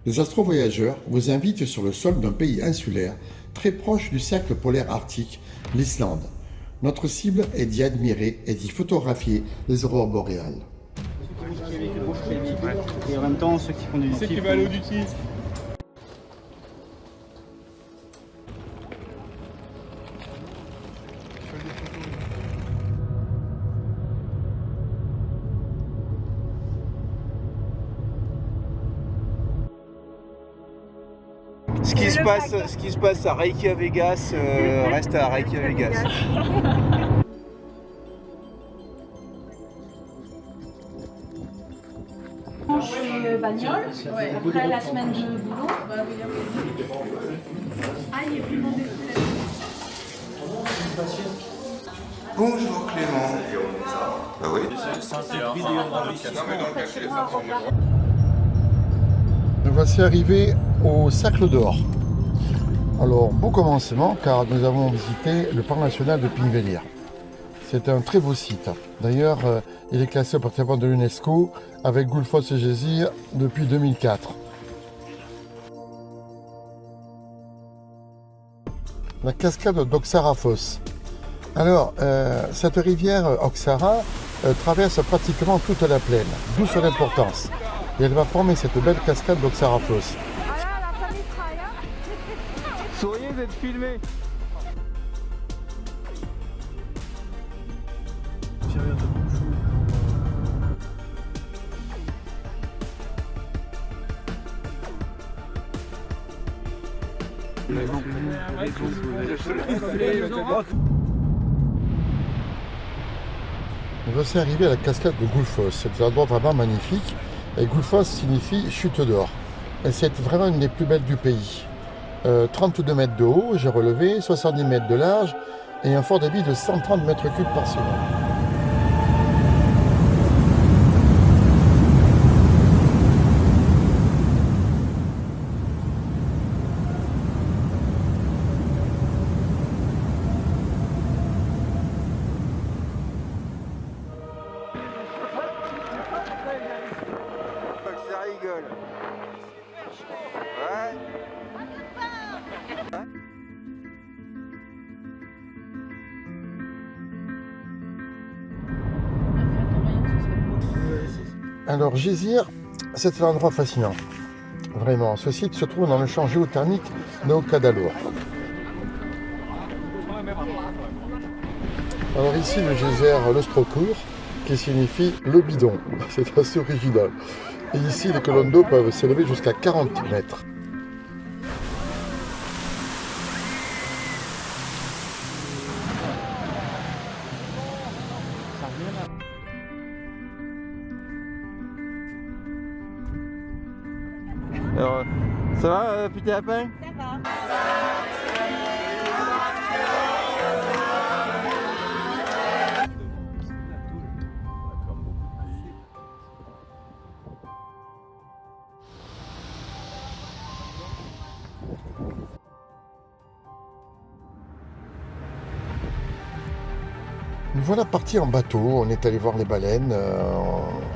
Les astrovoyageurs vous invitent sur le sol d'un pays insulaire, très proche du cercle polaire arctique, l'Islande. Notre cible est d'y admirer et d'y photographier les aurores boréales. Et en même temps, ceux qui font du C'est qui va aller au duty. Ce qui se passe à Reykjavik reste à Reykjavik. Bagnole, après la semaine de boulot. Bonjour Clément. Ah oui. Nous voici arrivés au Cercle d'Or. Alors, beau commencement car nous avons visité le parc national de Thingvellir. C'est un très beau site. D'ailleurs, il est classé au patrimoine de l'UNESCO avec Gullfoss et Gésir depuis 2004. La cascade d'Oxarafoss. Alors, cette rivière Oxara traverse pratiquement toute la plaine, d'où son importance. Et elle va former cette belle cascade d'Oxarafoss. Souriez d'être filmé. On va aussi arriver à la cascade de Gullfoss. C'est un endroit vraiment magnifique. Et Gullfoss signifie chute d'or. Et c'est vraiment une des plus belles du pays. 32 mètres de haut, j'ai relevé, 70 mètres de large et un fort débit de 130 mètres cubes par seconde. Ça rigole. Ouais. Alors Gésir, c'est un endroit fascinant. Vraiment, ce site se trouve dans le champ géothermique Naukadalur. Alors ici le geyser l'Ostrokur, qui signifie le bidon. C'est assez original. Et ici les colonnes d'eau peuvent s'élever jusqu'à 40 mètres. Alors, ça va, petit lapin? Ça va. Nous voilà partis en bateau, on est allé voir les baleines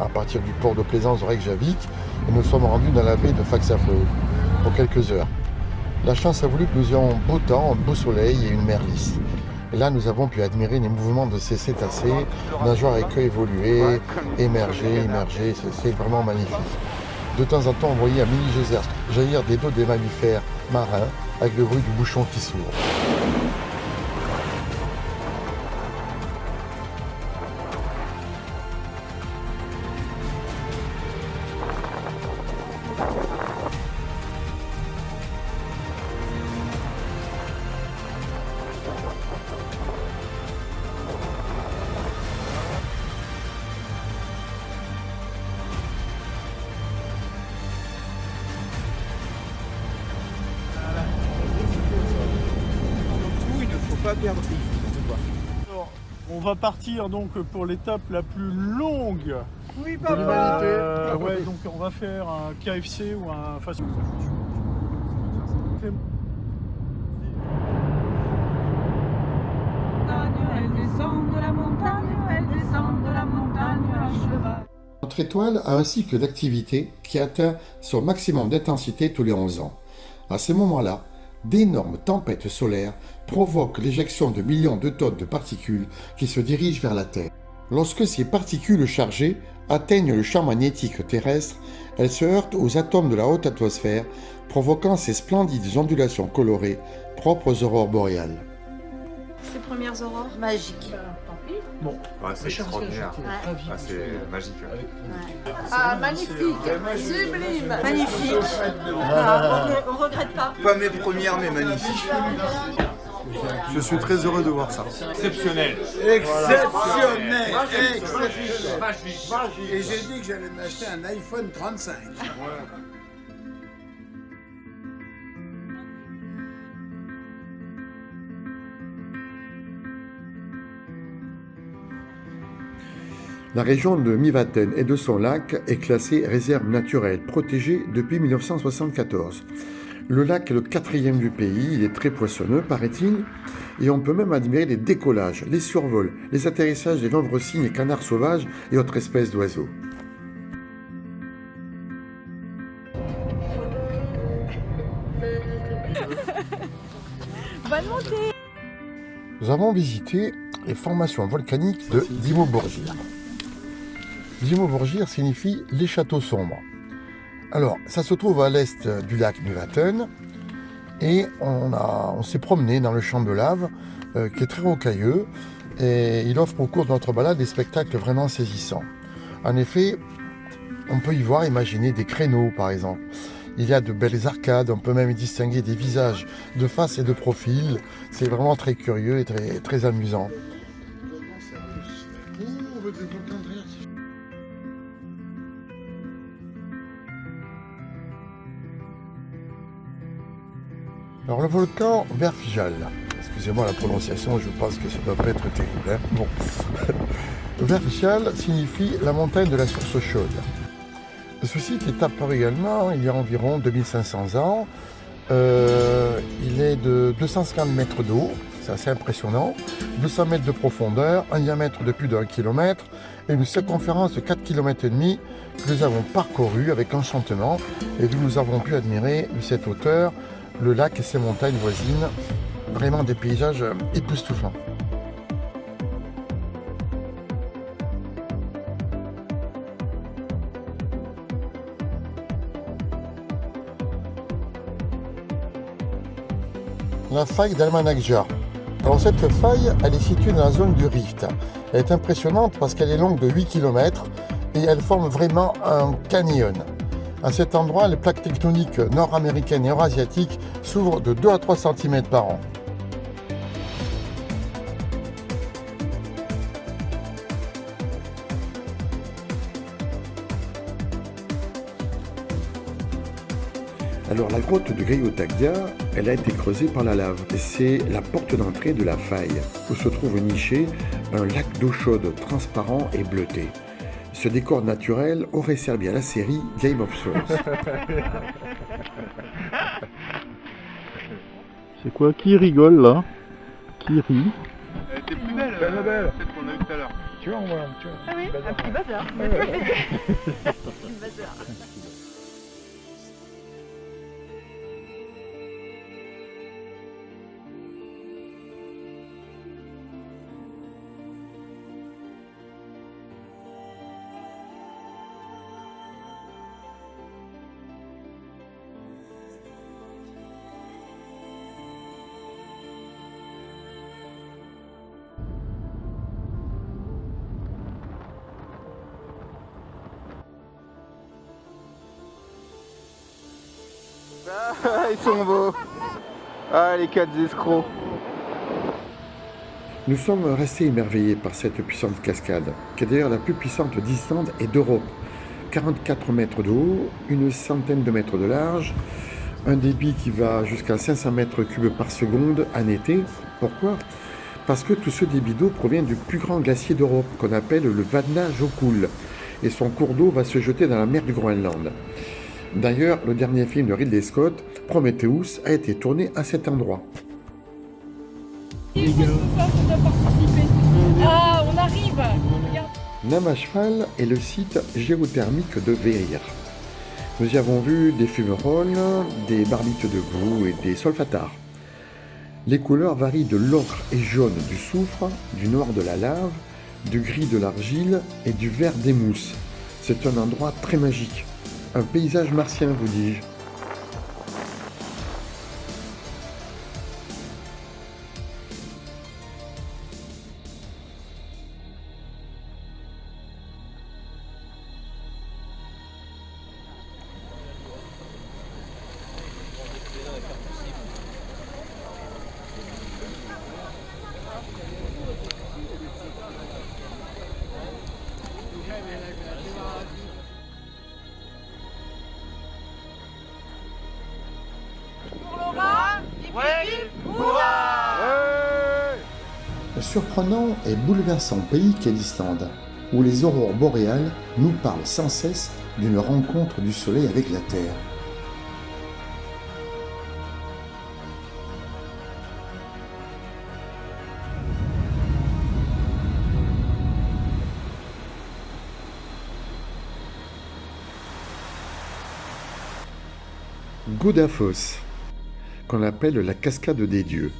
à partir du port de plaisance de Reykjavik et nous sommes rendus dans la baie de Faxaflói pour quelques heures. La chance a voulu que nous ayons beau temps, beau soleil et une mer lisse. Et là nous avons pu admirer les mouvements de ces cétacés, nageoires avec queue évoluée, émerger, c'est vraiment magnifique. De temps en temps on voyait un mini geyser jaillir des dos des mammifères marins avec le bruit du bouchon qui s'ouvre. Pas perdre. Alors, on va partir donc pour l'étape la plus longue Oui, de l'humanité. Ouais, donc on va faire un KFC ou un fast food. Elle descend de la montagne à cheval. Notre étoile a un cycle d'activité qui atteint son maximum d'intensité tous les 11 ans. À ce moment-là, d'énormes tempêtes solaires provoquent l'éjection de millions de tonnes de particules qui se dirigent vers la Terre. Lorsque ces particules chargées atteignent le champ magnétique terrestre, elles se heurtent aux atomes de la haute atmosphère, provoquant ces splendides ondulations colorées propres aux aurores boréales. Ces premières aurores magiques. C'est extraordinaire. C'est magique. Ah, magnifique, sublime, magnifique. On regrette pas. Pas mes premières, mais magnifiques. Je suis très heureux de voir ça. Exceptionnel. Exceptionnel. Et j'ai dit que j'allais m'acheter un iPhone 35. La région de Mývatn et de son lac est classée réserve naturelle protégée depuis 1974. Le lac est le 4e du pays, il est très poissonneux, paraît-il, et on peut même admirer les décollages, les survols, les atterrissages des nombreux cygnes et canards sauvages et autres espèces d'oiseaux. Bonne montée. Nous avons visité les formations volcaniques de Dimmu-Borgir. Dimmu-Borgir signifie les châteaux sombres. Alors, ça se trouve à l'est du lac Mývatn et on s'est promené dans le champ de lave qui est très rocailleux et il offre au cours de notre balade des spectacles vraiment saisissants. En effet, on peut y voir, imaginer des créneaux par exemple. Il y a de belles arcades, on peut même y distinguer des visages de face et de profil. C'est vraiment très curieux et très amusant. Alors le volcan Verfjall, excusez-moi la prononciation, je pense que ça ne doit pas être terrible. Hein, bon. Verfjall signifie la montagne de la source chaude. Ce site est apparu également il y a environ 2500 ans. Il est de 250 mètres d'eau, c'est assez impressionnant, 200 mètres de profondeur, un diamètre de plus d'1 km et une circonférence de 4,5 km que nous avons parcouru avec enchantement et d'où nous avons pu admirer de cette hauteur le lac et ses montagnes voisines, vraiment des paysages époustouflants. La faille d'Almanakja. Alors cette faille, elle est située dans la zone du rift. Elle est impressionnante parce qu'elle est longue de 8 km et elle forme vraiment un canyon. À cet endroit, les plaques tectoniques nord-américaines et eurasiatiques s'ouvrent de 2 à 3 cm par an. Alors la grotte de Gayotagdia, elle a été creusée par la lave et c'est la porte d'entrée de la faille où se trouve niché un lac d'eau chaude transparent et bleuté. Ce décor naturel aurait servi à la série Game of Thrones. C'est quoi? Qui rigole là? Qui rit? Elle était plus belle, celle qu'on a eue tout à l'heure. Tu vois, on voit. Ah oui, un petit bazar. Un petit bazar. Ah, ils sont beaux. Ah, les 4 escrocs. Nous sommes restés émerveillés par cette puissante cascade, qui est d'ailleurs la plus puissante d'Islande et d'Europe. 44 mètres de haut, une centaine de mètres de large, un débit qui va jusqu'à 500 mètres cubes par seconde en été. Pourquoi? Parce que tout ce débit d'eau provient du plus grand glacier d'Europe, qu'on appelle le Vatnajökull, et son cours d'eau va se jeter dans la mer du Groenland. D'ailleurs, le dernier film de Ridley Scott, Prometheus, a été tourné à cet endroit. Ah, on arrive. Regarde. Namacheval est le site géothermique de Veer. Nous y avons vu des fumerolles, des barbites de goût et des solfatars. Les couleurs varient de l'ocre et jaune du soufre, du noir de la lave, du gris de l'argile et du vert des mousses. C'est un endroit très magique. Un paysage martien, vous dis-je. Le surprenant et bouleversant pays qu'est l'Islande, où les aurores boréales nous parlent sans cesse d'une rencontre du soleil avec la Terre. Godafoss, qu'on appelle la cascade des dieux.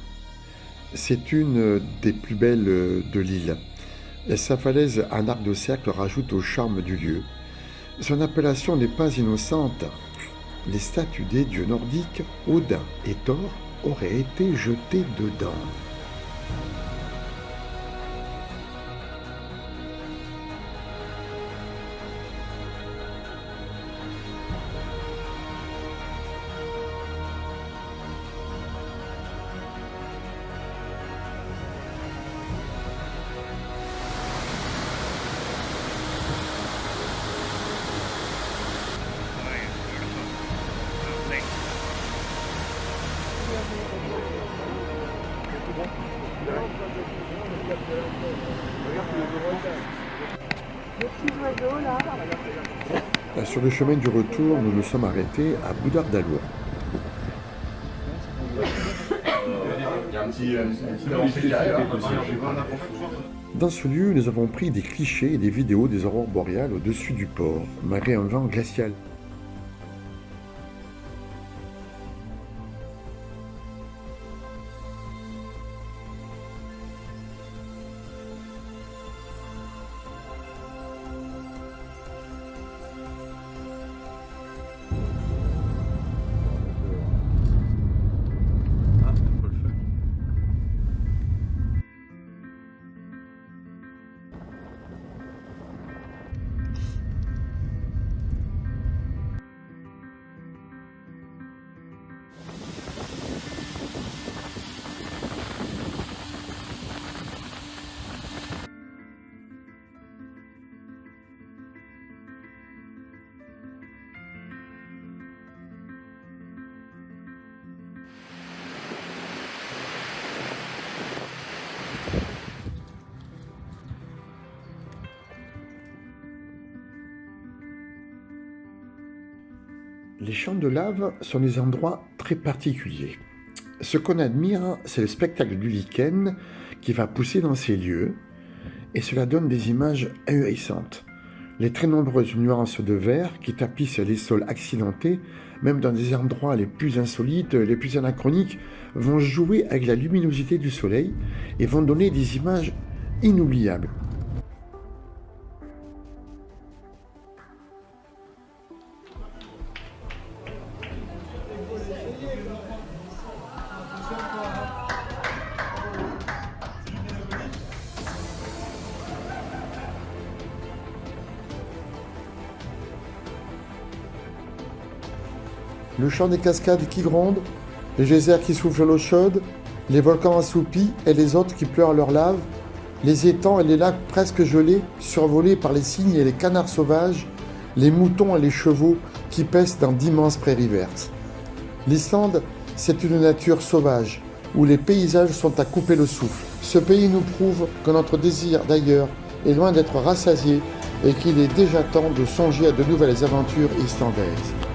C'est une des plus belles de l'île. Sa falaise en arc de cercle rajoute au charme du lieu. Son appellation n'est pas innocente. Les statues des dieux nordiques, Odin et Thor, auraient été jetées dedans. Sur le chemin du retour, nous nous sommes arrêtés à Boudardalour. Dans ce lieu, nous avons pris des clichés et des vidéos des aurores boréales au-dessus du port, malgré un vent glacial. Les champs de lave sont des endroits très particuliers. Ce qu'on admire, c'est le spectacle du lichen qui va pousser dans ces lieux, et cela donne des images ahurissantes. Les très nombreuses nuances de vert qui tapissent les sols accidentés, même dans des endroits les plus insolites, les plus anachroniques, vont jouer avec la luminosité du soleil et vont donner des images inoubliables. Le chant des cascades qui grondent, les geysers qui soufflent l'eau chaude, les volcans assoupis et les autres qui pleurent leur lave, les étangs et les lacs presque gelés, survolés par les cygnes et les canards sauvages, les moutons et les chevaux qui paissent dans d'immenses prairies vertes. L'Islande, c'est une nature sauvage, où les paysages sont à couper le souffle. Ce pays nous prouve que notre désir d'ailleurs est loin d'être rassasié et qu'il est déjà temps de songer à de nouvelles aventures islandaises.